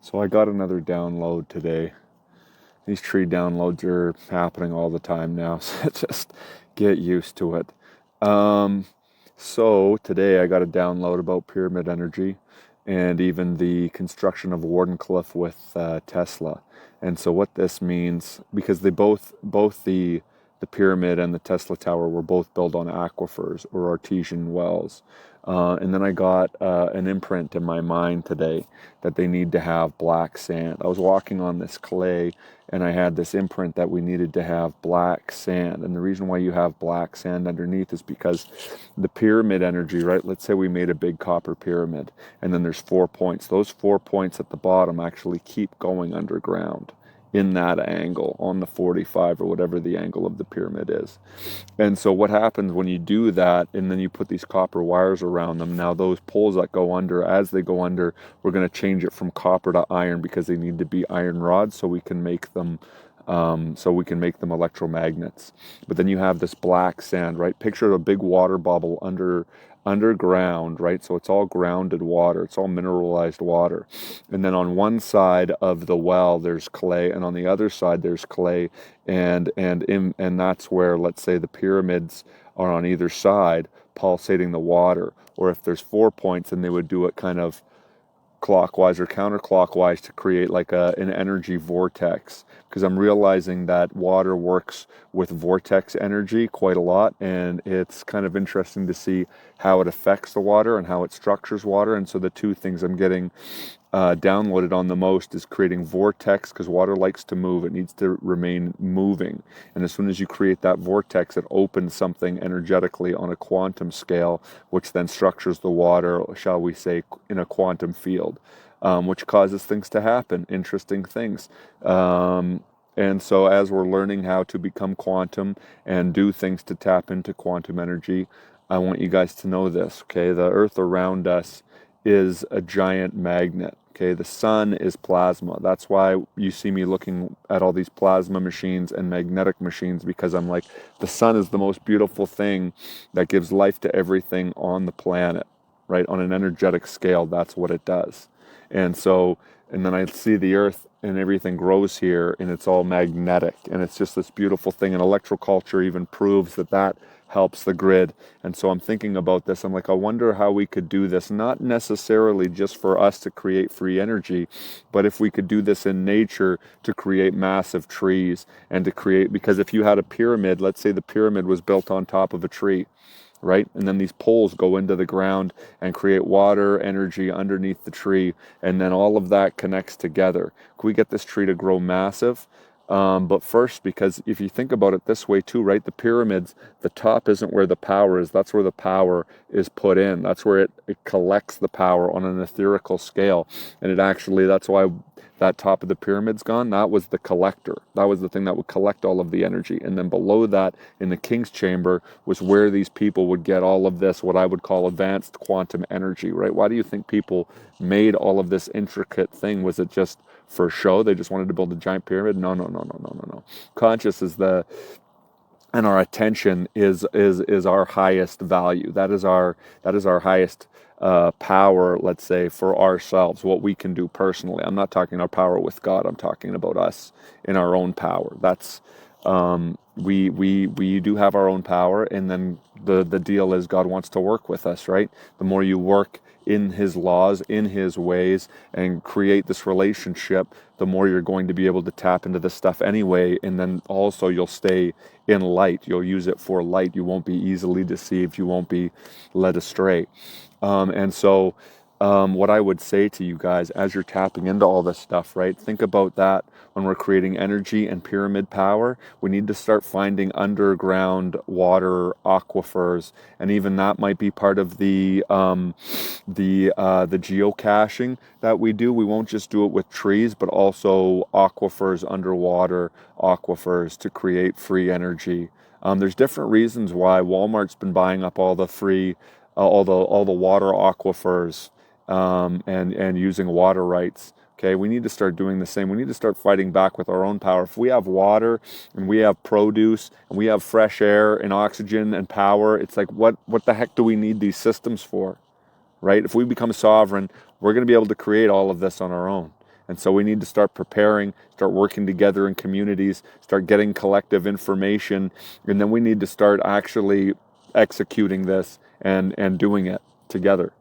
So I got another download today. These tree downloads are happening all the time now, so just get used to it. Um, so today I got a download about pyramid energy and even the construction of Wardenclyffe with Tesla. And so what this means, because they both the pyramid and the Tesla tower were both built on aquifers or artesian wells. And then I got an imprint in my mind today that they need to have black sand. I was walking on this clay and I had this imprint that we needed to have black sand. And the reason why you have black sand underneath is because the pyramid energy, right? Let's say we made a big copper pyramid and then there's 4 points. Those 4 points at the bottom actually keep going underground in that angle on the 45 or whatever the angle of the pyramid is. And so what happens when you do that and then you put these copper wires around them, now those poles that go under, as they go under, we're going to change it from copper to iron because they need to be iron rods so we can make them electromagnets. But then you have this black sand, right? Picture a big water bubble underground, right? So it's all grounded water, it's all mineralized water. And then on one side of the well there's clay, and on the other side there's clay, and that's where, let's say, the pyramids are on either side pulsating the water. Or if there's 4 points, then they would do it kind of clockwise or counterclockwise to create like an energy vortex, because I'm realizing that water works with vortex energy quite a lot, and it's kind of interesting to see how it affects the water and how it structures water. And so the two things I'm getting downloaded on the most is creating vortex, because water likes to move, it needs to remain moving, and as soon as you create that vortex it opens something energetically on a quantum scale, which then structures the water, shall we say, in a quantum field, which causes things to happen, interesting things. And so as we're learning how to become quantum and do things to tap into quantum energy, I want you guys to know this, okay? The earth around us is a giant magnet. Okay, the sun is plasma. That's why you see me looking at all these plasma machines and magnetic machines, because I'm like, the sun is the most beautiful thing that gives life to everything on the planet, right? On an energetic scale, that's what it does. And so, and then I see the earth and everything grows here and it's all magnetic and it's just this beautiful thing. And electroculture even proves that that helps the grid. And so I'm thinking about this. I'm like, I wonder how we could do this, not necessarily just for us to create free energy, but if we could do this in nature to create massive trees and to create, because if you had a pyramid, let's say the pyramid was built on top of a tree, right? And then these poles go into the ground and create water energy underneath the tree. And then all of that connects together. Can we get this tree to grow massive? But first, because if you think about it this way too, right? The pyramids, the top isn't where the power is. That's where the power is put in. That's where it collects the power on an etherical scale. And it actually, that's why that top of the pyramid's gone. That was the collector. That was the thing that would collect all of the energy. And then below that, in the king's chamber, was where these people would get all of this, what I would call advanced quantum energy, right? Why do you think people made all of this intricate thing? Was it just for show? They just wanted to build a giant pyramid? No, no, no, no, no, no, no. Conscious is and our attention is our highest value. That is our highest power, let's say, for ourselves, what we can do personally. I'm not talking our power with God. I'm talking about us in our own power. That's we do have our own power, and then the deal is God wants to work with us, right? The more you work in his laws, in his ways, and create this relationship, the more you're going to be able to tap into this stuff anyway. And then also you'll stay in light. You'll use it for light. You won't be easily deceived. You won't be led astray. And so what I would say to you guys as you're tapping into all this stuff, right? Think about that when we're creating energy and pyramid power. We need to start finding underground water aquifers, and even that might be part of the geocaching that we do. We won't just do it with trees, but also aquifers, underwater aquifers, to create free energy. There's different reasons why Walmart's been buying up all the free, all the water aquifers, and using water rights. Okay, we need to start doing the same. We need to start fighting back with our own power. If we have water and we have produce and we have fresh air and oxygen and power, it's like, what the heck do we need these systems for, right? If we become sovereign, we're going to be able to create all of this on our own. And so we need to start preparing, start working together in communities, start getting collective information, and then we need to start actually executing this and doing it together.